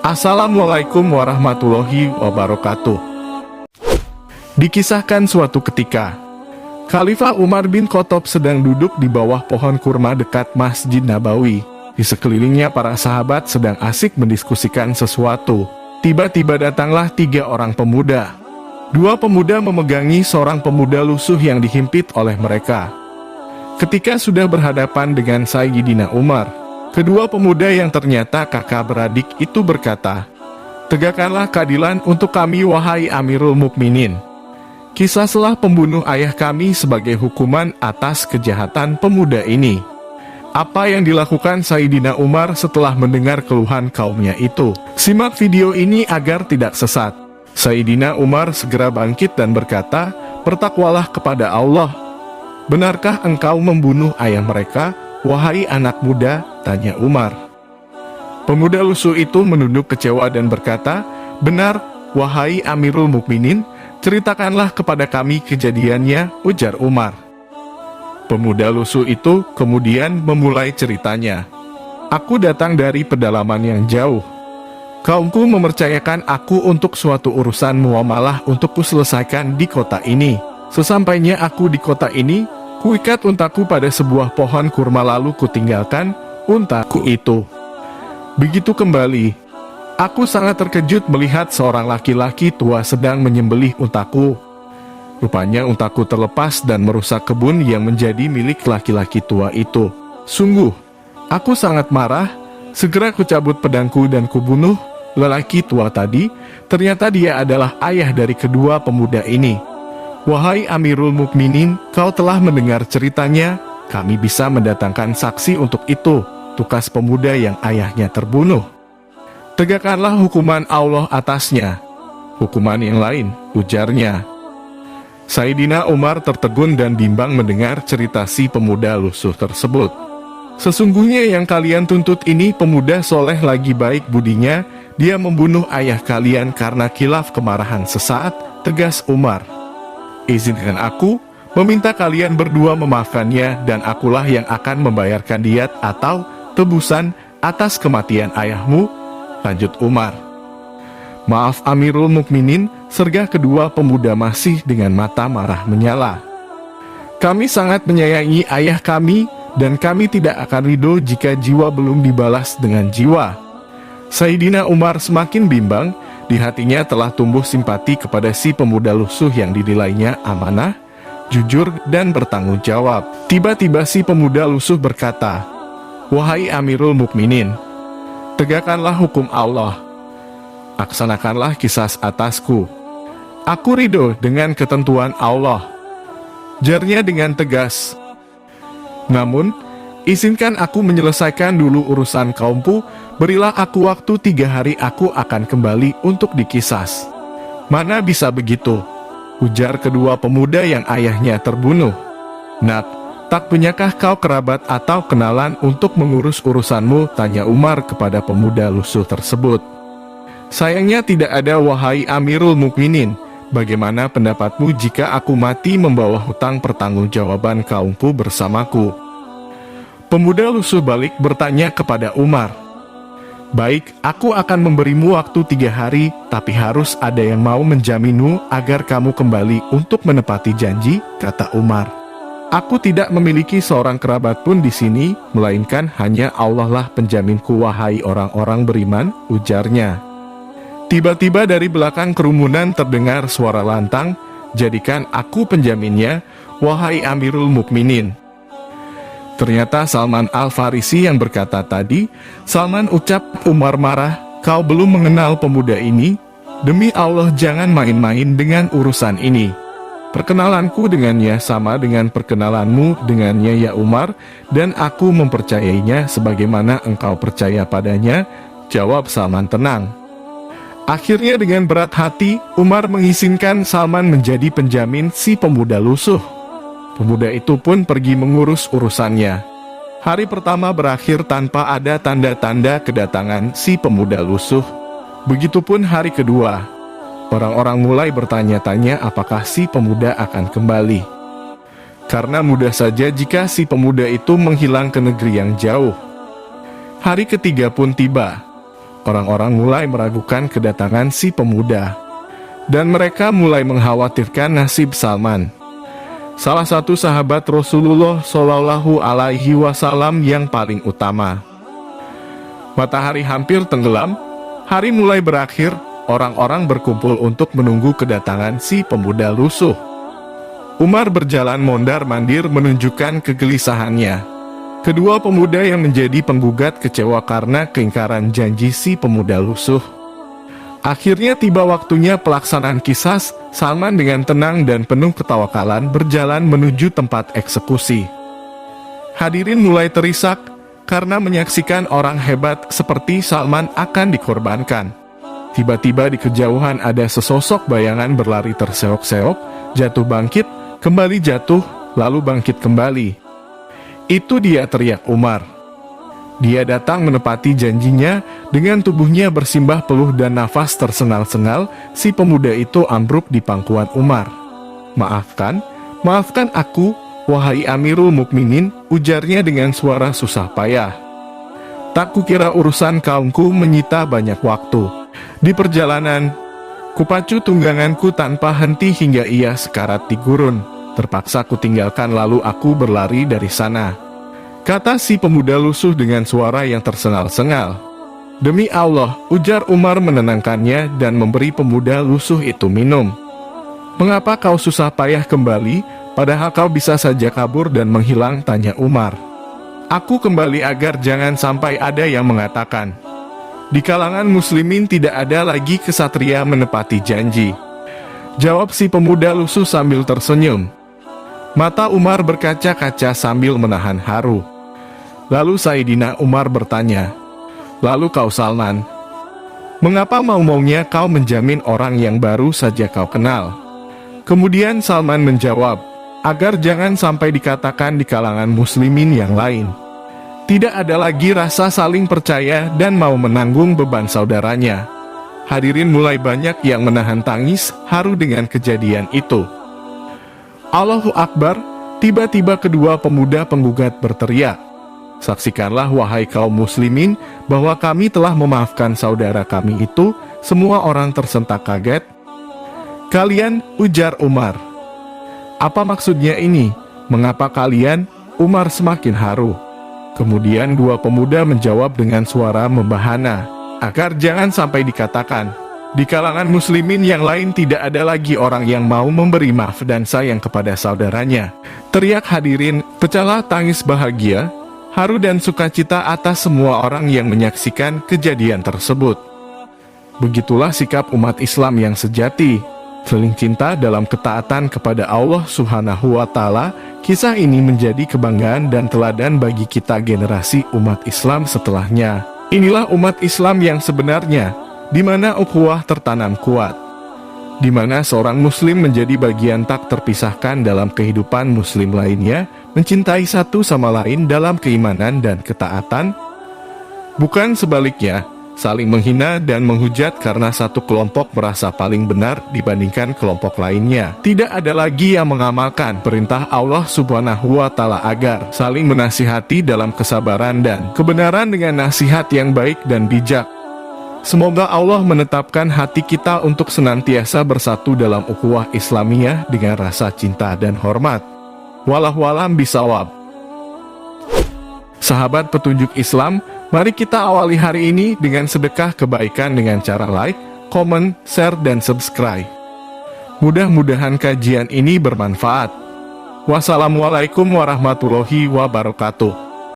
Assalamualaikum warahmatullahi wabarakatuh. Dikisahkan suatu ketika, Khalifah Umar bin Khattab sedang duduk di bawah pohon kurma dekat Masjid Nabawi. Di sekelilingnya para sahabat sedang asik mendiskusikan sesuatu. Tiba-tiba datanglah 3 orang pemuda. 2 pemuda memegangi seorang pemuda lusuh yang dihimpit oleh mereka. Ketika sudah berhadapan dengan Sayyidina Umar, kedua pemuda yang ternyata kakak beradik itu berkata, "Tegakkanlah keadilan untuk kami wahai Amirul Mukminin. Kisahlah pembunuh ayah kami sebagai hukuman atas kejahatan pemuda ini." Apa yang dilakukan Sayyidina Umar setelah mendengar keluhan kaumnya itu? Simak video ini agar tidak sesat. Sayyidina Umar segera bangkit dan berkata, "Bertakwalah kepada Allah. Benarkah engkau membunuh ayah mereka, wahai anak muda?" tanya Umar. Pemuda lusuh itu menunduk kecewa dan berkata, "Benar, wahai Amirul Mukminin, ceritakanlah kepada kami kejadiannya," ujar Umar. Pemuda lusuh itu kemudian memulai ceritanya. "Aku datang dari pedalaman yang jauh. Kaumku mempercayakan aku untuk suatu urusan muamalah untuk kuselesaikan di kota ini. Sesampainya aku di kota ini, kuikat untaku pada sebuah pohon kurma lalu kutinggalkan untaku itu. Begitu kembali, aku sangat terkejut melihat seorang laki-laki tua sedang menyembelih untaku. Rupanya untaku terlepas dan merusak kebun yang menjadi milik laki-laki tua itu. Sungguh, aku sangat marah. Segera kucabut pedangku dan kubunuh lelaki tua tadi. Ternyata dia adalah ayah dari kedua pemuda ini. Wahai Amirul Mukminin, kau telah mendengar ceritanya. Kami bisa mendatangkan saksi untuk itu," tukas pemuda yang ayahnya terbunuh. "Tegakkanlah hukuman Allah atasnya." "Hukuman yang lain," ujarnya. Sayyidina Umar tertegun dan bimbang mendengar cerita si pemuda lusuh tersebut. "Sesungguhnya yang kalian tuntut ini pemuda soleh lagi baik budinya. Dia membunuh ayah kalian karena khilaf kemarahan sesaat," tegas Umar. "Izinkan aku meminta kalian berdua memaafkannya dan akulah yang akan membayarkan diat atau tebusan atas kematian ayahmu," lanjut Umar. "Maaf Amirul Mukminin," sergah kedua pemuda masih dengan mata marah menyala. "Kami sangat menyayangi ayah kami dan kami tidak akan ridho jika jiwa belum dibalas dengan jiwa." Sayyidina Umar semakin bimbang, di hatinya telah tumbuh simpati kepada si pemuda lusuh yang dinilainya amanah, jujur, dan bertanggung jawab. Tiba-tiba si pemuda lusuh berkata, "Wahai Amirul Mukminin, tegakkanlah hukum Allah. Laksanakanlah kisas atasku. Aku ridho dengan ketentuan Allah," jarnya dengan tegas. "Namun, izinkan aku menyelesaikan dulu urusan kaumku. Berilah aku waktu 3 hari, aku akan kembali untuk dikisas." "Mana bisa begitu?" ujar kedua pemuda yang ayahnya terbunuh. "Nak, tak punyakah kau kerabat atau kenalan untuk mengurus urusanmu?" tanya Umar kepada pemuda lusuh tersebut. "Sayangnya tidak ada, wahai Amirul Mukminin. Bagaimana pendapatmu jika aku mati membawa hutang pertanggungjawaban kaumku bersamaku?" Pemuda lusuh balik bertanya kepada Umar. "Baik, aku akan memberimu waktu 3 hari, tapi harus ada yang mau menjaminmu agar kamu kembali untuk menepati janji," kata Umar. "Aku tidak memiliki seorang kerabat pun di sini, melainkan hanya Allah lah penjaminku, wahai orang-orang beriman," ujarnya. Tiba-tiba dari belakang kerumunan terdengar suara lantang, "Jadikan aku penjaminnya, wahai Amirul Mukminin." Ternyata Salman Al-Farisi yang berkata tadi. "Salman," ucap Umar marah, "kau belum mengenal pemuda ini. Demi Allah jangan main-main dengan urusan ini. Perkenalanku dengannya sama dengan perkenalanmu dengannya ya Umar, dan aku mempercayainya sebagaimana engkau percaya padanya," jawab Salman tenang. Akhirnya dengan berat hati, Umar mengizinkan Salman menjadi penjamin si pemuda lusuh. Pemuda itu pun pergi mengurus urusannya. Hari pertama berakhir tanpa ada tanda-tanda kedatangan si pemuda lusuh. Begitupun hari kedua. Orang-orang mulai bertanya-tanya apakah si pemuda akan kembali. Karena mudah saja jika si pemuda itu menghilang ke negeri yang jauh. Hari ketiga pun tiba. orang-orang mulai meragukan kedatangan si pemuda. Dan mereka mulai mengkhawatirkan nasib Salman. Salah satu sahabat Rasulullah Shallallahu Alaihi Wasallam yang paling utama. Matahari hampir tenggelam, hari mulai berakhir, orang-orang berkumpul untuk menunggu kedatangan si pemuda lusuh. Umar berjalan mondar-mandir menunjukkan kegelisahannya. Kedua pemuda yang menjadi penggugat kecewa karena keingkaran janji si pemuda lusuh. Akhirnya tiba waktunya pelaksanaan qisas. Salman dengan tenang dan penuh ketawakalan berjalan menuju tempat eksekusi. Hadirin mulai terisak karena menyaksikan orang hebat seperti Salman akan dikorbankan. Tiba-tiba di kejauhan ada sesosok bayangan berlari terseok-seok, jatuh bangkit, kembali jatuh, lalu bangkit kembali. Itu dia, teriak Umar. Dia datang menepati janjinya, dengan tubuhnya bersimbah peluh dan nafas tersengal-sengal, si pemuda itu ambruk di pangkuan Umar. Maafkan aku, wahai Amirul Mukminin, ujarnya dengan suara susah payah. Tak kukira urusan kaumku menyita banyak waktu. Di perjalanan, kupacu tungganganku tanpa henti hingga ia sekarat di gurun. Terpaksa kutinggalkan lalu aku berlari dari sana, kata si pemuda lusuh dengan suara yang tersengal-sengal. Demi Allah, ujar Umar menenangkannya dan memberi pemuda lusuh itu minum. Mengapa kau susah payah kembali, padahal kau bisa saja kabur dan menghilang, tanya Umar. Aku kembali agar jangan sampai ada yang mengatakan, di kalangan muslimin tidak ada lagi kesatria menepati janji, jawab si pemuda lusuh sambil tersenyum. Mata Umar berkaca-kaca sambil menahan haru. Lalu Sayyidina Umar bertanya, lalu kau Salman, mengapa mau-maunya kau menjamin orang yang baru saja kau kenal? Kemudian Salman menjawab, agar jangan sampai dikatakan di kalangan muslimin yang lain, tidak ada lagi rasa saling percaya dan mau menanggung beban saudaranya. Hadirin mulai banyak yang menahan tangis haru dengan kejadian itu. Allahu Akbar, tiba-tiba kedua pemuda penggugat berteriak, saksikanlah wahai kaum muslimin, bahwa kami telah memaafkan saudara kami itu. Semua orang tersentak kaget. Kalian, ujar Umar. Apa maksudnya ini? Mengapa kalian? Umar semakin haru. Kemudian dua pemuda menjawab dengan suara membahana, agar jangan sampai dikatakan, di kalangan muslimin yang lain tidak ada lagi orang yang mau memberi maaf dan sayang kepada saudaranya. Teriak hadirin, pecahlah tangis bahagia, haru dan sukacita atas semua orang yang menyaksikan kejadian tersebut. Begitulah sikap umat Islam yang sejati, saling cinta dalam ketaatan kepada Allah Subhanahu wa Ta'ala. Kisah ini menjadi kebanggaan dan teladan bagi kita generasi umat Islam setelahnya. Inilah umat Islam yang sebenarnya, di mana ukhuwah tertanam kuat, di mana seorang muslim menjadi bagian tak terpisahkan dalam kehidupan muslim lainnya, mencintai satu sama lain dalam keimanan dan ketaatan, bukan sebaliknya, saling menghina dan menghujat karena satu kelompok merasa paling benar dibandingkan kelompok lainnya. Tidak ada lagi yang mengamalkan perintah Allah Subhanahu wa Ta'ala agar saling menasihati dalam kesabaran dan kebenaran dengan nasihat yang baik dan bijak. Semoga Allah menetapkan hati kita untuk senantiasa bersatu dalam ukhuwah Islamiyah dengan rasa cinta dan hormat. Wallahualam bisawab. Sahabat petunjuk Islam, mari kita awali hari ini dengan sedekah kebaikan dengan cara like, komen, share, dan subscribe. Mudah-mudahan kajian ini bermanfaat. Wassalamualaikum warahmatullahi wabarakatuh.